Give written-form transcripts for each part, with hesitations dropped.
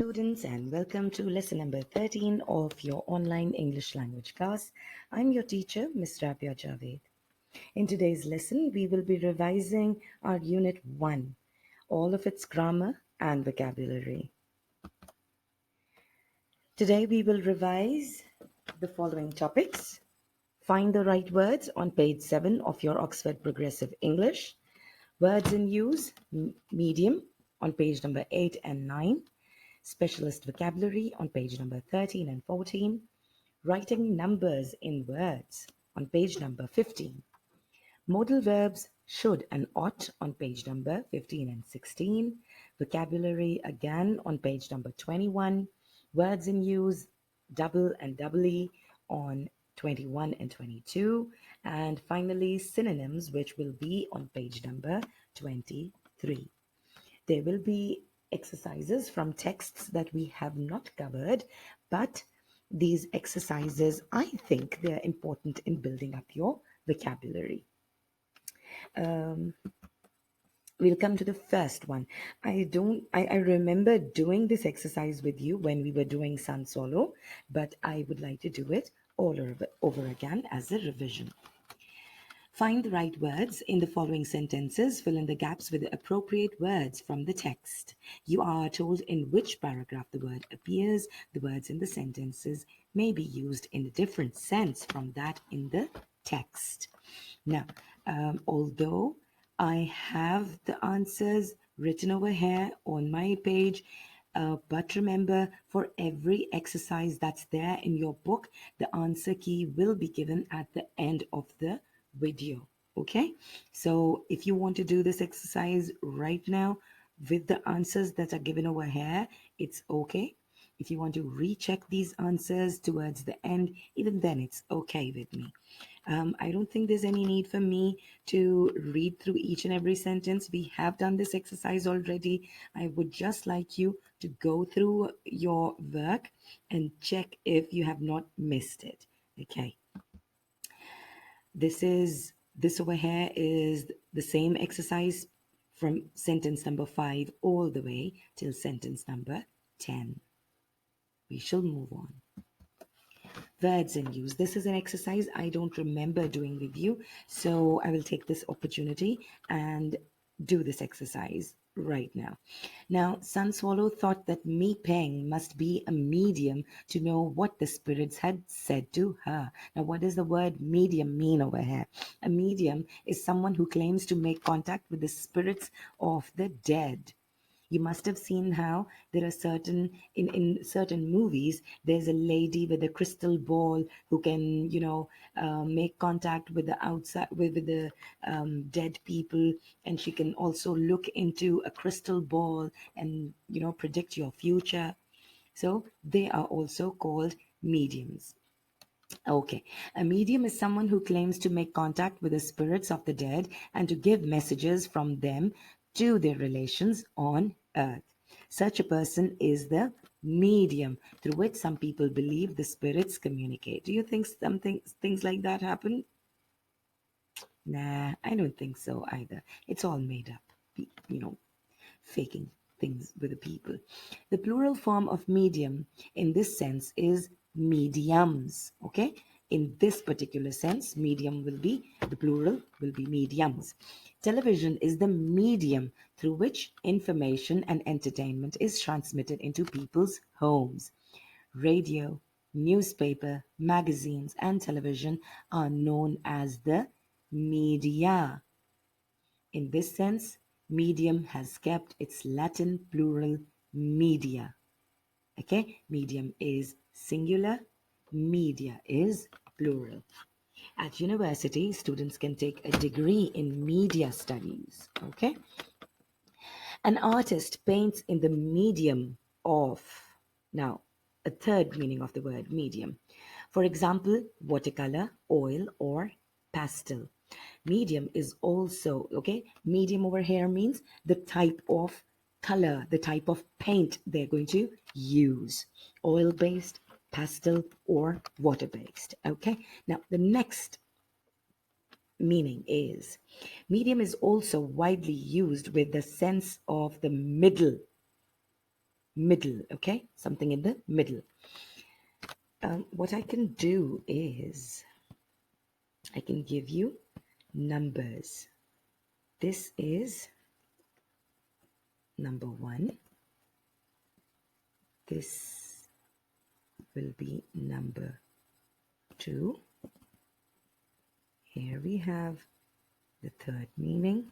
Students, and welcome to lesson number 13 of your online English language class. I'm your teacher, Ms. Rabia Javed. In today's lesson, we will be revising our Unit 1, all of its grammar and vocabulary. Today, we will revise the following topics. Find the right words on page 7 of your Oxford Progressive English. Words in use, medium, on page number 8 and 9. Specialist vocabulary on page number 13 and 14, writing numbers in words on page number 15, modal verbs should and ought on page number 15 and 16, vocabulary again on page number 21, words in use double and doubly on 21 and 22, and finally synonyms, which will be on page number 23. There will be exercises from texts that we have not covered, but these exercises, I think they're important in building up your vocabulary. We'll come to the first one. I remember doing this exercise with you when we were doing Sun Solo, but I would like to do it all over again as a revision. Find the right words in the following sentences. Fill in the gaps with the appropriate words from the text. You are told in which paragraph the word appears. The words in the sentences may be used in a different sense from that in the text. Now, although I have the answers written over here on my page, but remember, for every exercise that's there in your book, the answer key will be given at the end of the video. Okay, so if you want to do this exercise right now with the answers that are given over here, it's okay. If you want to recheck these answers towards the end, even then it's okay with me. I don't think there's any need for me to read through each and every sentence. We have done this exercise already. I would just like you to go through your work and check if you have not missed it. Okay. This over here is the same exercise from sentence number 5 all the way till sentence number 10. We shall move on. Words in use. This is an exercise I don't remember doing with you, so I will take this opportunity and do this exercise right now. Now, Sun Swallow thought that Mi Peng must be a medium to know what the spirits had said to her. Now, what does the word medium mean over here? A medium is someone who claims to make contact with the spirits of the dead. You must have seen how there are in certain movies, there's a lady with a crystal ball who can, make contact with the outside, with the dead people, and she can also look into a crystal ball and, predict your future. So they are also called mediums. Okay, a medium is someone who claims to make contact with the spirits of the dead and to give messages from them to their relations on earth. Such a person is the medium through which some people believe the spirits communicate. Do you think things like that happen? Nah, I don't think so either. It's all made up, faking things with the people. The plural form of medium in this sense is mediums. Okay, in this particular sense, medium will be the plural will be mediums. Television is the medium through which information and entertainment is transmitted into people's homes. Radio, newspaper, magazines, and television are known as the media. In this sense, medium has kept its Latin plural media. Okay, medium is singular, media is plural. At university, students can take a degree in media studies. Okay, an artist paints in the medium of. Now, a third meaning of the word medium. For example, watercolor, oil, or pastel. Medium is also, okay, medium over here means the type of color, the type of paint they're going to use. Oil-based, pastel, or water-based. Okay, now the next meaning is medium is also widely used with the sense of the middle. middle, okay? Something in the middle. What I can do is I can give you numbers. This is number 1. This will be number 2. Here we have the third meaning.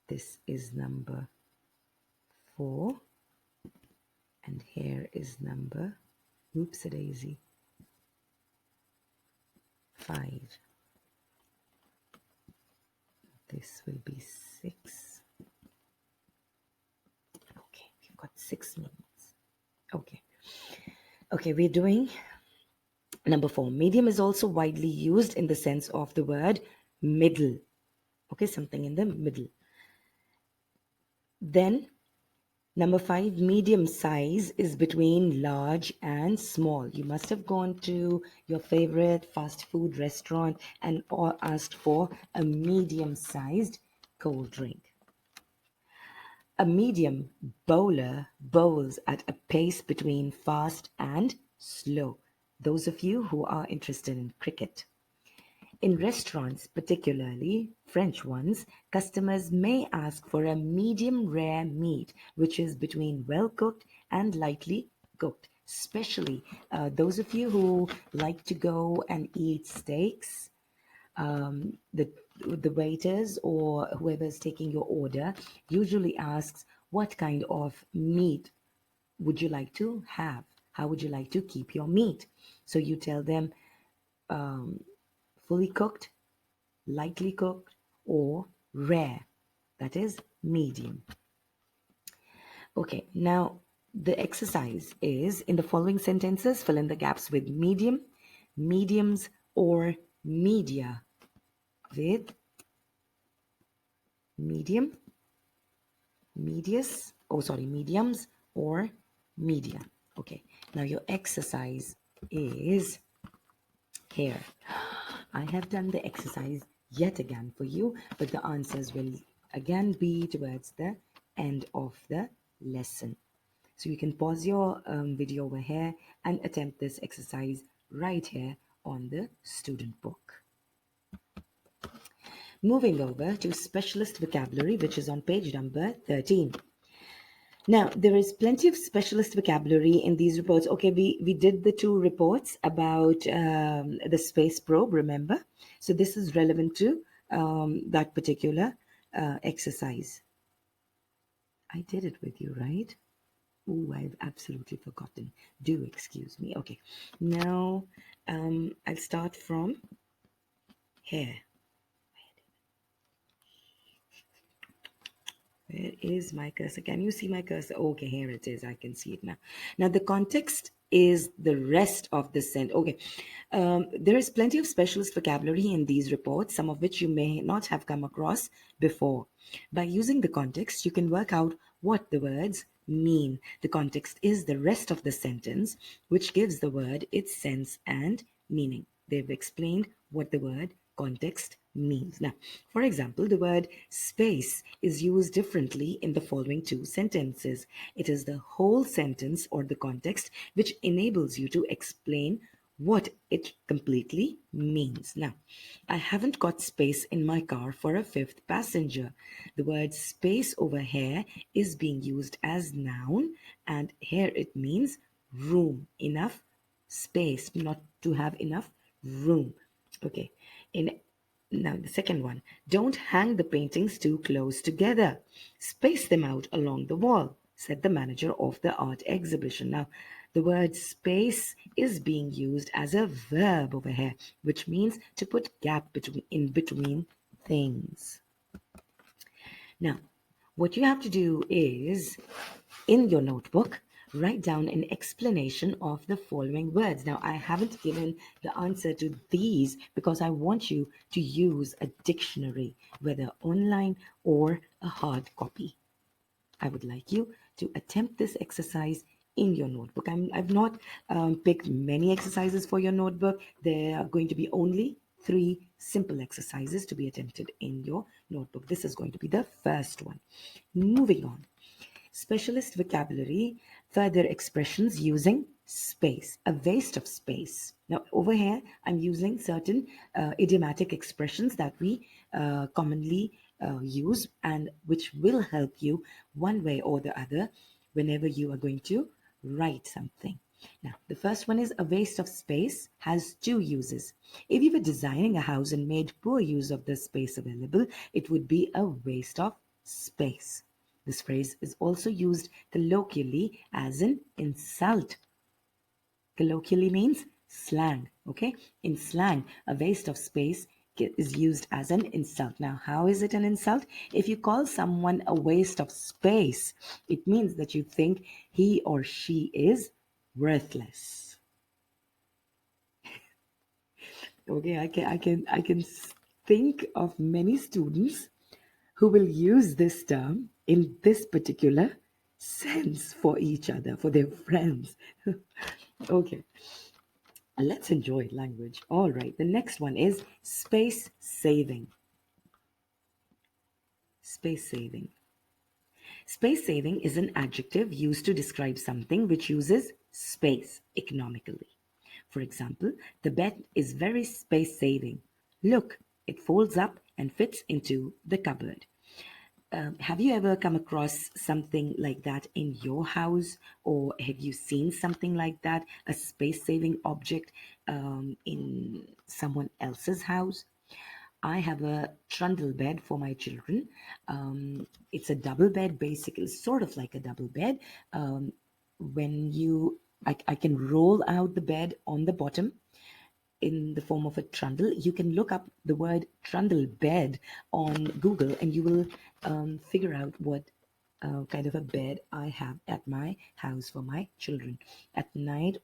This is number 4. And here is number, oops a daisy, 5. This will be 6. Okay, we've got 6 meanings. Okay, we're doing number 4. Medium is also widely used in the sense of the word middle. Okay, something in the middle. Then number 5, medium size is between large and small. You must have gone to your favorite fast food restaurant and or asked for a medium-sized cold drink. A medium bowler bowls at a pace between fast and slow. Those of you who are interested in cricket. In restaurants, particularly French ones, customers may ask for a medium rare meat, which is between well cooked and lightly cooked. Especially those of you who like to go and eat steaks, the waiters or whoever's taking your order usually asks, what kind of meat would you like to have? How would you like to keep your meat? So you tell them fully cooked, lightly cooked, or rare. That is medium. Okay, now the exercise is in the following sentences, fill in the gaps with medium, mediums, or media. With medium, mediums, or media. Okay, now your exercise is here. I have done the exercise yet again for you, but the answers will again be towards the end of the lesson. So you can pause your video over here and attempt this exercise right here on the student book. Moving over to specialist vocabulary, which is on page number 13. Now, there is plenty of specialist vocabulary in these reports. Okay, we did the 2 reports about the space probe, remember? So this is relevant to that particular exercise. I did it with you, right? Oh, I've absolutely forgotten. Do excuse me. Okay, now I'll start from here. Where is my cursor? Can you see my cursor? Okay, here it is. I can see it now. Now, the context is the rest of the sentence. Okay, there is plenty of specialist vocabulary in these reports, some of which you may not have come across before. By using the context, you can work out what the words mean. The context is the rest of the sentence, which gives the word its sense and meaning. They've explained what the word context means. Now, for example, the word space is used differently in the following 2 sentences. It is the whole sentence or the context which enables you to explain what it completely means. Now, I haven't got space in my car for a 5th passenger. The word space over here is being used as noun, and here it means room, enough space, not to have enough room. Okay, now the second one, don't hang the paintings too close together. Space them out along the wall, said the manager of the art exhibition. Now, the word space is being used as a verb over here, which means to put gap in between things. Now, what you have to do is, in your notebook, write down an explanation of the following words. Now, I haven't given the answer to these because I want you to use a dictionary, whether online or a hard copy. I would like you to attempt this exercise in your notebook. I've not picked many exercises for your notebook. There are going to be only 3 simple exercises to be attempted in your notebook. This is going to be the first one. Moving on. Specialist vocabulary, further expressions using space, a waste of space. Now, over here, I'm using certain idiomatic expressions that we commonly use and which will help you one way or the other whenever you are going to write something. Now, the first one is a waste of space has two uses. If you were designing a house and made poor use of the space available, it would be a waste of space. This phrase is also used colloquially as an insult. Colloquially means slang, okay? In slang, a waste of space is used as an insult. Now, how is it an insult? If you call someone a waste of space, it means that you think he or she is worthless. Okay, I can think of many students who will use this term in this particular sense for each other, for their friends. Okay, let's enjoy language. All right, the next one is space saving. Space saving. Space saving is an adjective used to describe something which uses space economically. For example, the bed is very space saving. Look, it folds up and fits into the cupboard. Have you ever come across something like that in your house, or have you seen something like that, a space saving object in someone else's house? I have a trundle bed for my children. It's a double bed, basically, sort of like a double bed. When you, I can roll out the bed on the bottom in the form of a trundle. You can look up the word trundle bed on Google and you will figure out what kind of a bed I have at my house for my children. At night,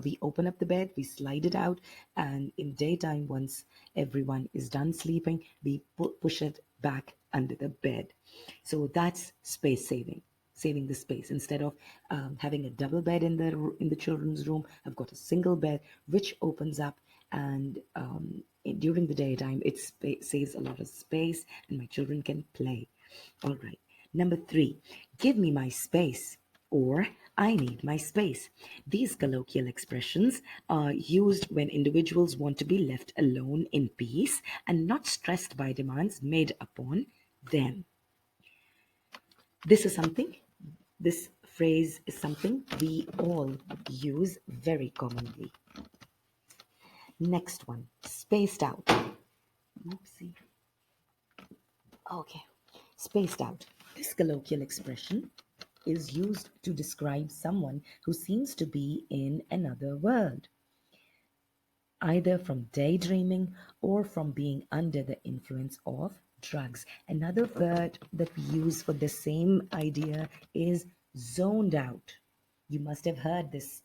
we open up the bed, we slide it out, and in daytime, once everyone is done sleeping, we push it back under the bed. So that's space saving, saving the space. Instead of having a double bed in the children's room, I've got a single bed which opens up, and during the daytime it saves a lot of space and my children can play. All right. Number 3, give me my space, or I need my space. These colloquial expressions are used when individuals want to be left alone in peace and not stressed by demands made upon them. This is something, this phrase is something we all use very commonly. Next one, spaced out. Oopsie. Okay, spaced out. This colloquial expression is used to describe someone who seems to be in another world, either from daydreaming or from being under the influence of drugs. Another word that we use for the same idea is zoned out. You must have heard this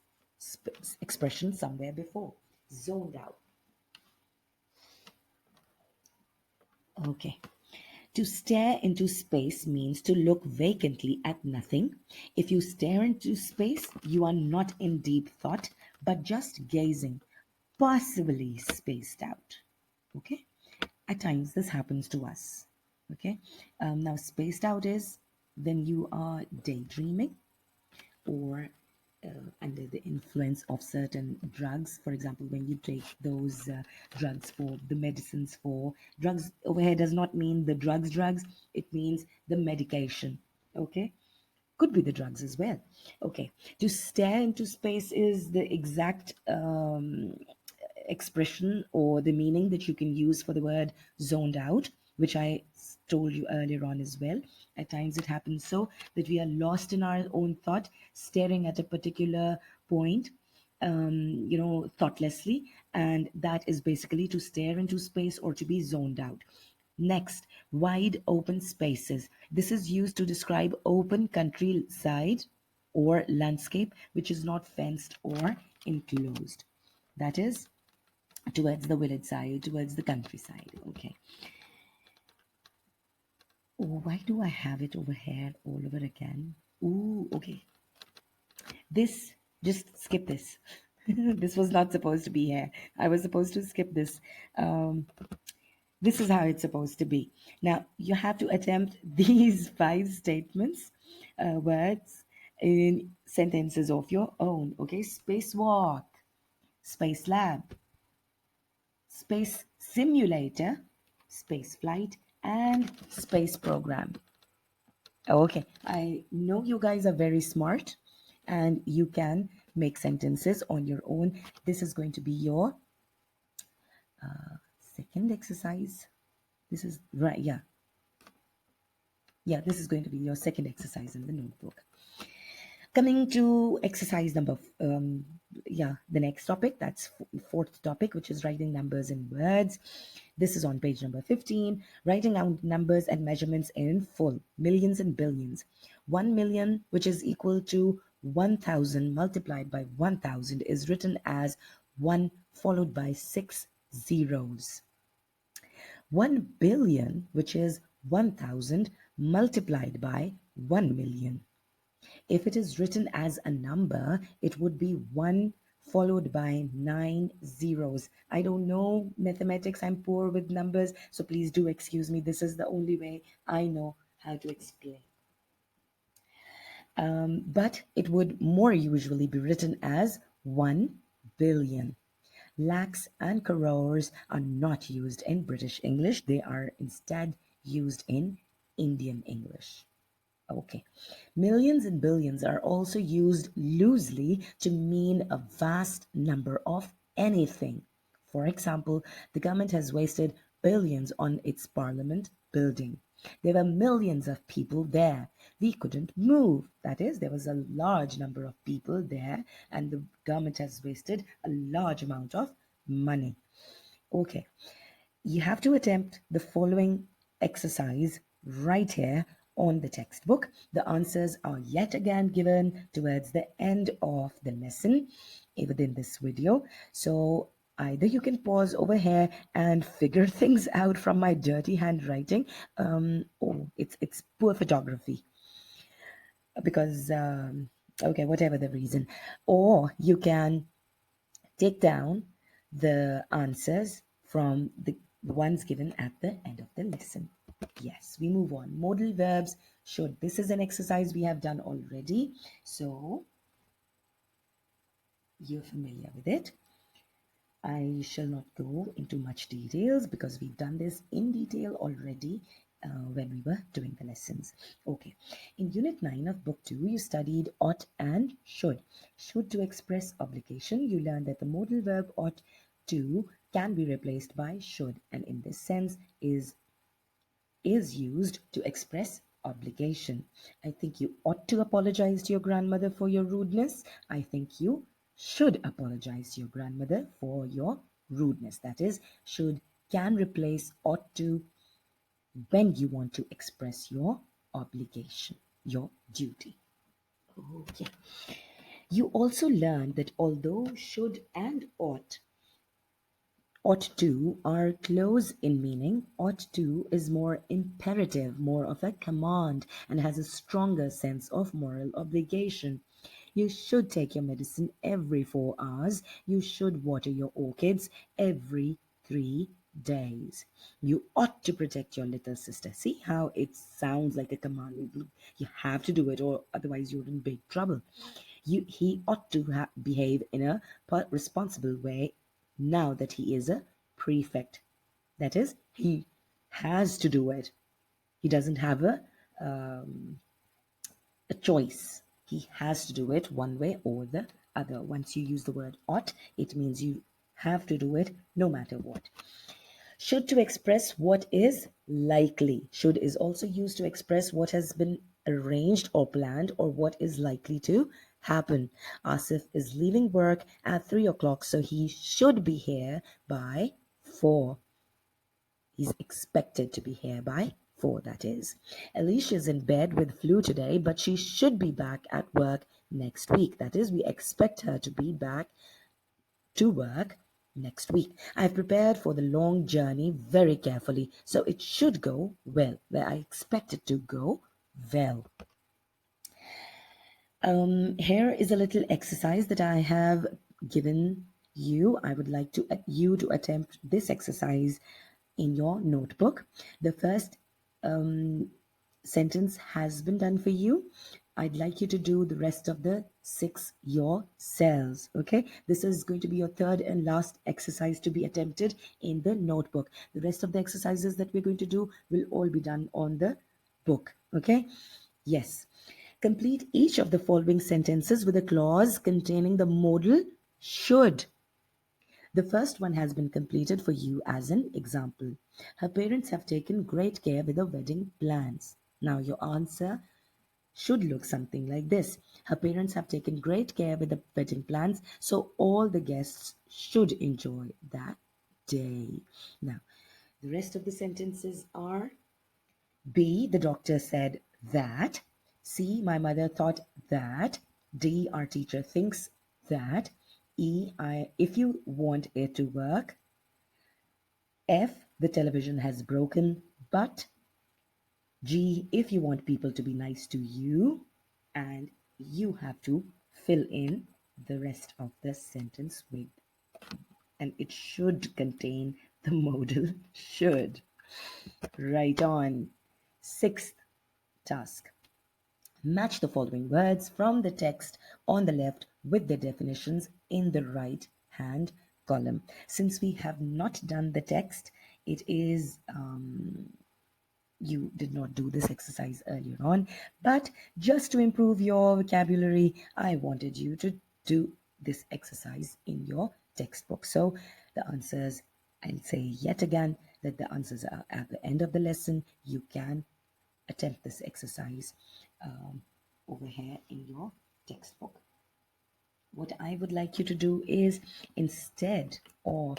expression somewhere before. Zoned out. Okay. To stare into space means to look vacantly at nothing. If you stare into space, you are not in deep thought, but just gazing, possibly spaced out. Okay? At times, this happens to us. Okay? Now, spaced out is when you are daydreaming or under the influence of certain drugs. For example, when you take those drugs for the medicines for drugs over here does not mean the drugs, it means the medication. Okay? Could be the drugs as well. Okay. To stare into space is the exact expression or the meaning that you can use for the word zoned out, which I told you earlier on as well. At times it happens so that we are lost in our own thought, staring at a particular point, thoughtlessly, and that is basically to stare into space or to be zoned out. Next, wide open spaces. This is used to describe open countryside or landscape which is not fenced or enclosed. That is towards the village side, towards the countryside. Okay. Oh, why do I have it over here all over again? Ooh, okay. This, just skip this. This was not supposed to be here. I was supposed to skip this. This is how it's supposed to be. Now, you have to attempt these five statements, words, in sentences of your own. Okay, spacewalk, space lab, space simulator, space flight, and space program. Okay, I know you guys are very smart and you can make sentences on your own. This is going to be your second exercise. This is right, yeah. Yeah, this is going to be your second exercise in the notebook. Coming to exercise number, the next topic, that's fourth topic, which is writing numbers in words. This is on page number 15, writing down numbers and measurements in full, millions and billions. 1 million, which is equal to 1000 multiplied by 1000, is written as 1 followed by 6 zeros. 1 billion, which is 1000 multiplied by 1 million. If it is written as a number, it would be 1 followed by 9 zeros. I don't know mathematics, I'm poor with numbers, so please do excuse me. This is the only way I know how to explain. But it would more usually be written as 1 billion. Lakhs and crores are not used in British English. They are instead used in Indian English. Okay. Millions and billions are also used loosely to mean a vast number of anything. For example, the government has wasted billions on its parliament building. There were millions of people there. We couldn't move. That is, there was a large number of people there, and the government has wasted a large amount of money. Okay, you have to attempt the following exercise right here on the textbook. The answers are yet again given towards the end of the lesson within this video. So either you can pause over here and figure things out from my dirty handwriting. It's poor photography because okay, whatever the reason, or you can take down the answers from the ones given at the end of the lesson. Yes, we move on. Modal verbs should. This is an exercise we have done already, so you're familiar with it. I shall not go into much details because we've done this in detail already when we were doing the lessons. Okay, in Unit 9 of Book 2, you studied ought and should. Should to express obligation, you learned that the modal verb ought to can be replaced by should, and in this sense is used to express obligation. I think you ought to apologize to your grandmother for your rudeness. I think you should apologize to your grandmother for your rudeness. That is, should can replace ought to when you want to express your obligation, your duty. Okay. You also learned that although should and ought to are close in meaning, ought to is more imperative, more of a command, and has a stronger sense of moral obligation. You should take your medicine every 4 hours. You should water your orchids every 3 days. You ought to protect your little sister. See how it sounds like a command. You have to do it, or otherwise you're in big trouble. He ought to behave in a responsible way now that he is a prefect. That is, he has to do it. He doesn't have a choice. He has to do it one way or the other. Once you use the word ought, it means you have to do it no matter what. Should to express what is likely. Should is also used to express what has been arranged or planned or what is likely to happen. Asif is leaving work at 3 o'clock, so he should be here by 4. He's expected to be here by 4, that is. Alicia's in bed with flu today, but she should be back at work next week. That is, we expect her to be back to work next week. I've prepared for the long journey very carefully, so it should go well. I expect it to go well. Here is a little exercise that I have given you. I would like you to attempt this exercise in your notebook. The first sentence has been done for you. I'd like you to do the rest of the six yourselves. Okay, this is going to be your third and last exercise to be attempted in the notebook. The rest of the exercises that we're going to do will all be done on the book. Okay, yes. Complete each of the following sentences with a clause containing the modal should. The first one has been completed for you as an example. Her parents have taken great care with the wedding plans. Now your answer should look something like this. Her parents have taken great care with the wedding plans, so all the guests should enjoy that day. Now, the rest of the sentences are: B, the doctor said that. C, my mother thought that. D, our teacher thinks that. E, if you want it to work. F, the television has broken, but. G, if you want people to be nice to you. And you have to fill in the rest of the sentence with, and it should contain the modal should. Right on. Sixth task. Match the following words from the text on the left with the definitions in the right hand column. Since we have not done the text, it is you did not do this exercise earlier on, but just to improve your vocabulary, I wanted you to do this exercise in your textbook. So the answers, I'll say yet again that the answers are at the end of the lesson. You can attempt this exercise over here in your textbook. What I would like you to do is instead of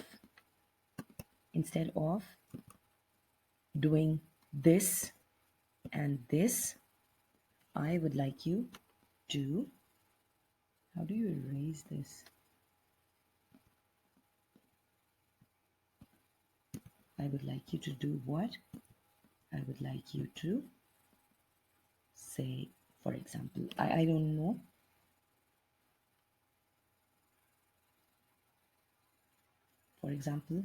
doing this and this, I would like you to, how do you erase this? I would like you to do what? I would like you to say, for example, I don't know. For example,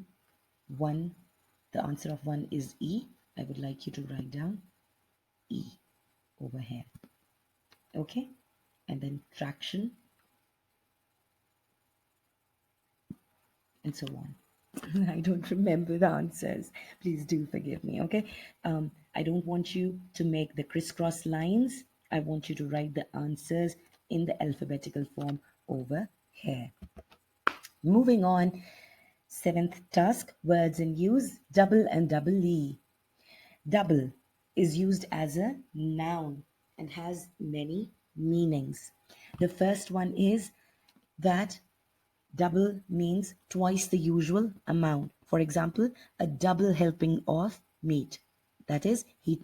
1, the answer of 1 is E. I would like you to write down E over here. Okay? And then traction and so on. I don't remember the answers. Please do forgive me, okay? I don't want you to make the crisscross lines. I want you to write the answers in the alphabetical form over here. Moving on, seventh task, words in use, double and doubly. Double is used as a noun and has many meanings. The first one is that double means twice the usual amount. For example, a double helping of meat. That is, he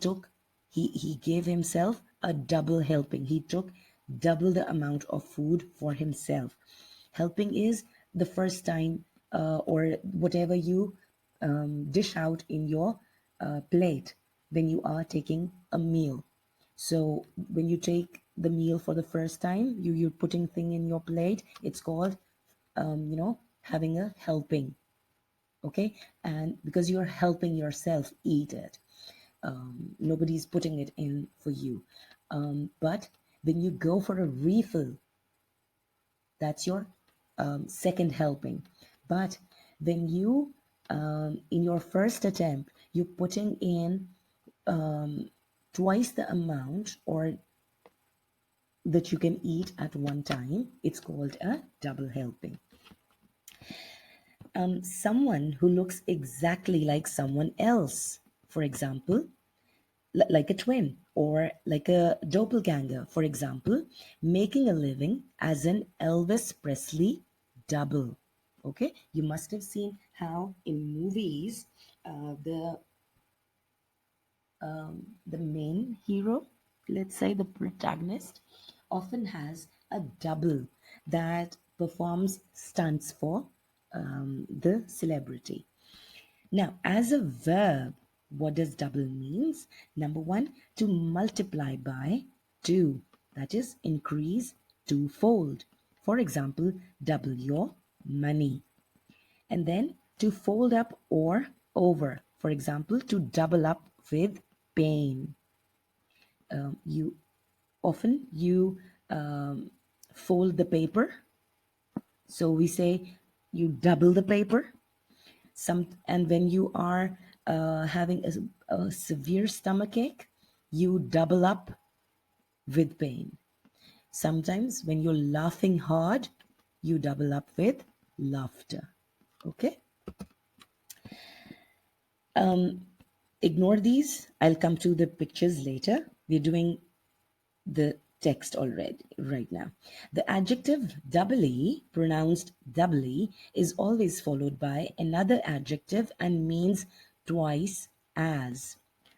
gave himself a double helping. He took double the amount of food for himself. Helping is the first time or whatever you dish out in your plate when you are taking a meal. So when you take the meal for the first time, you're putting thing in your plate. It's called having a helping. Okay, and because you're helping yourself eat it, nobody's putting it in for you. But when you go for a refill, that's your second helping. But when you in your first attempt, you're putting in twice the amount or that you can eat at one time, it's called a double helping. Someone who looks exactly like someone else, for example, like a twin or like a doppelganger, for example, making a living as an Elvis Presley double. Okay, you must have seen how in movies the main hero, let's say the protagonist, often has a double that performs stunts for the celebrity. Now, as a verb, what does double means? Number one, to multiply by two, that is increase twofold. For example, double your money. And then to fold up or over. For example, to double up with pain. You often you fold the paper, so we say you double the paper. And when you are having a severe stomachache, you double up with pain. Sometimes when you're laughing hard, you double up with laughter. Okay? Ignore these. I'll come to the pictures later. We're doing the text already right now. The adjective doubly, pronounced doubly, is always followed by another adjective and means twice as.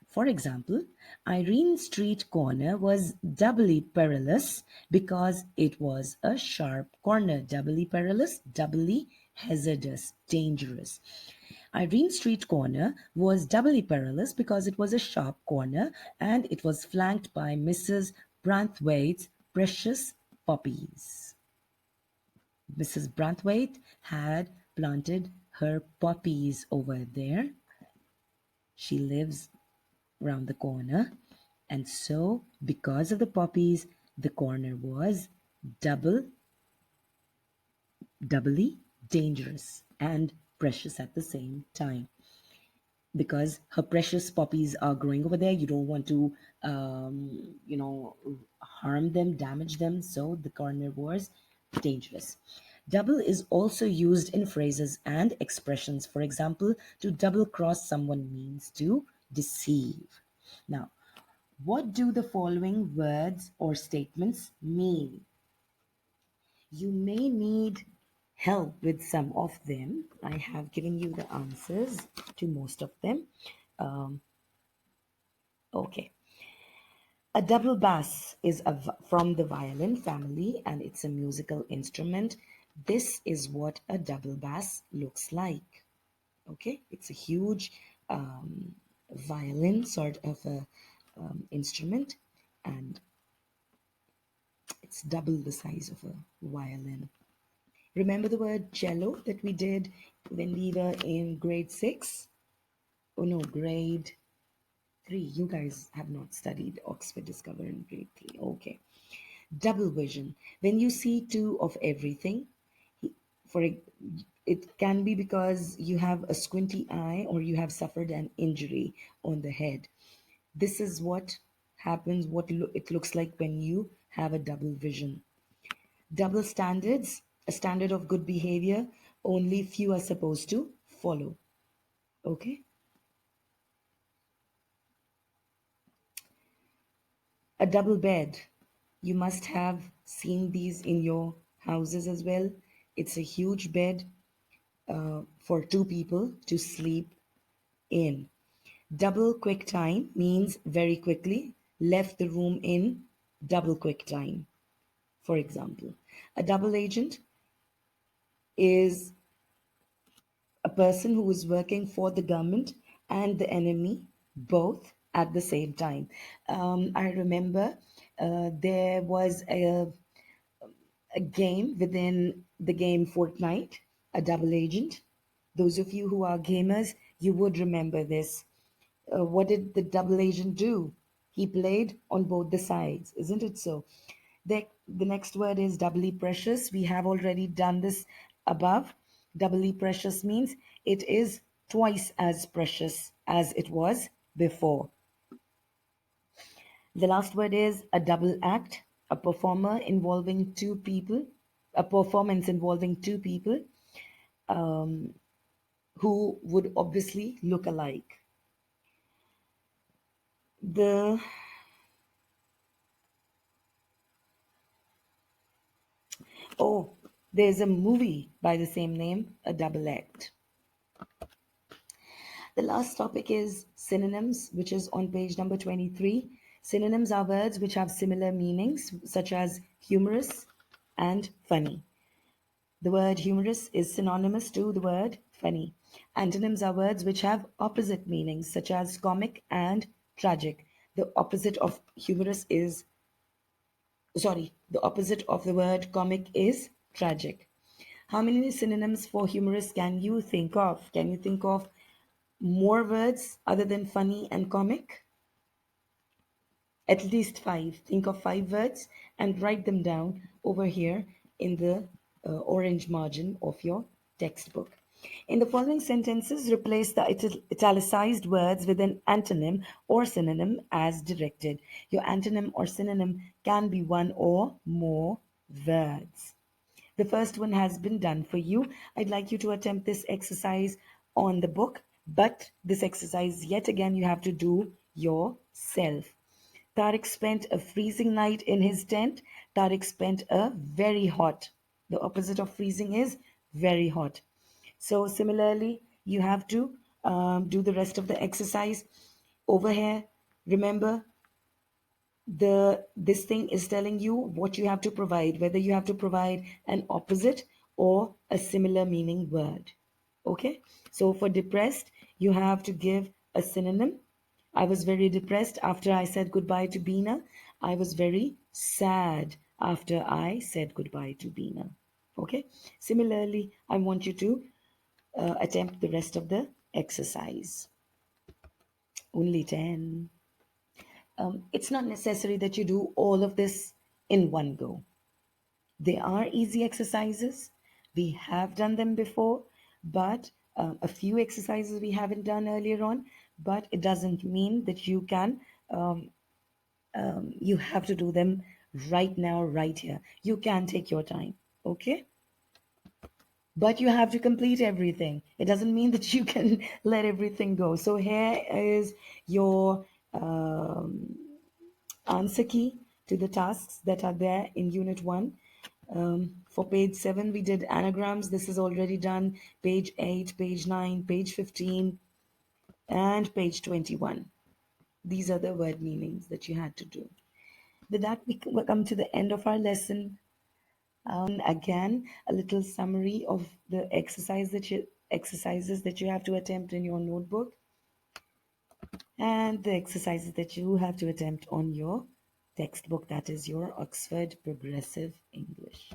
For example, Irene Street corner was doubly perilous because it was a sharp corner. Doubly perilous, doubly hazardous, dangerous. Irene Street corner was doubly perilous because it was a sharp corner and it was flanked by Mrs. Branthwaite's precious poppies. Mrs. Branthwaite had planted her poppies over there. She lives round the corner, and so because of the poppies, the corner was double doubly dangerous and precious at the same time, because her precious poppies are growing over there. You don't want to harm them, damage them, so the corner was dangerous. Double is also used in phrases and expressions. For example, to double cross someone means to deceive. Now, what do the following words or statements mean? You may need help with some of them. I have given you the answers to most of them. Okay. A double bass is from the violin family and it's a musical instrument. This is what a double bass looks like. Okay, it's a huge violin sort of a instrument, and it's double the size of a violin. Remember the word cello that we did when we were in grade 6? Oh no, grade 3. You guys have not studied Oxford Discover in grade 3. Okay. Double vision. When you see two of everything, for it can be because you have a squinty eye or you have suffered an injury on the head. This is what happens, it looks like when you have a double vision. Double standards, a standard of good behavior, only few are supposed to follow. Okay? A double bed. You must have seen these in your houses as well. It's a huge bed for two people to sleep in. Double quick time means very quickly, left the room in double quick time. For example, a double agent is a person who is working for the government and the enemy both at the same time. I remember there was a game within the game Fortnite, a double agent. Those of you who are gamers, you would remember this. What did the double agent do? He played on both the sides, isn't it so? The next word is doubly precious. We have already done this above. Doubly precious means it is twice as precious as it was before. The last word is a double act, a performer involving two people, a performance involving two people who would obviously look alike. The Oh, there's a movie by the same name, A Double Act. The last topic is synonyms, which is on page number 23. Synonyms are words which have similar meanings, such as humorous and funny. The word humorous is synonymous to the word funny. Antonyms are words which have opposite meanings, such as comic and tragic. The opposite of humorous is, the opposite of the word comic is tragic. How many synonyms for humorous can you think of? Can you think of more words other than funny and comic? At least five. Think of five words and write them down over here in the orange margin of your textbook. In the following sentences, replace the italicized words with an antonym or synonym as directed. Your antonym or synonym can be one or more words. The first one has been done for you. I'd like you to attempt this exercise on the book, but this exercise, yet again, you have to do yourself. Tariq spent a freezing night in his tent. Tariq spent a very hot. The opposite of freezing is very hot. So, similarly, you have to do the rest of the exercise over here. Remember, this thing is telling you what you have to provide, whether you have to provide an opposite or a similar meaning word. Okay, so for depressed you have to give a synonym. I was very depressed after I said goodbye to Bina. I was very sad after I said goodbye to Bina. Okay, similarly I want you to attempt the rest of the exercise. Only 10. It's not necessary that you do all of this in one go. They are easy exercises. We have done them before, but a few exercises we haven't done earlier on. But it doesn't mean that you can, you have to do them right now, right here. You can take your time, okay? But you have to complete everything. It doesn't mean that you can let everything go. So here is your answer key to the tasks that are there in Unit 1. For page 7, we did anagrams. This is already done. Page 8, page 9, page 15, and page 21. These are the word meanings that you had to do. With that, we come to the end of our lesson. Again, a little summary of the exercises that you have to attempt in your notebook, and the exercises that you have to attempt on your textbook, that is your Oxford Progressive English.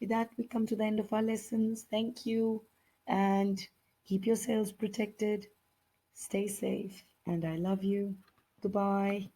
With that, we come to the end of our lessons. Thank you, and keep yourselves protected. Stay safe, and I love you. Goodbye.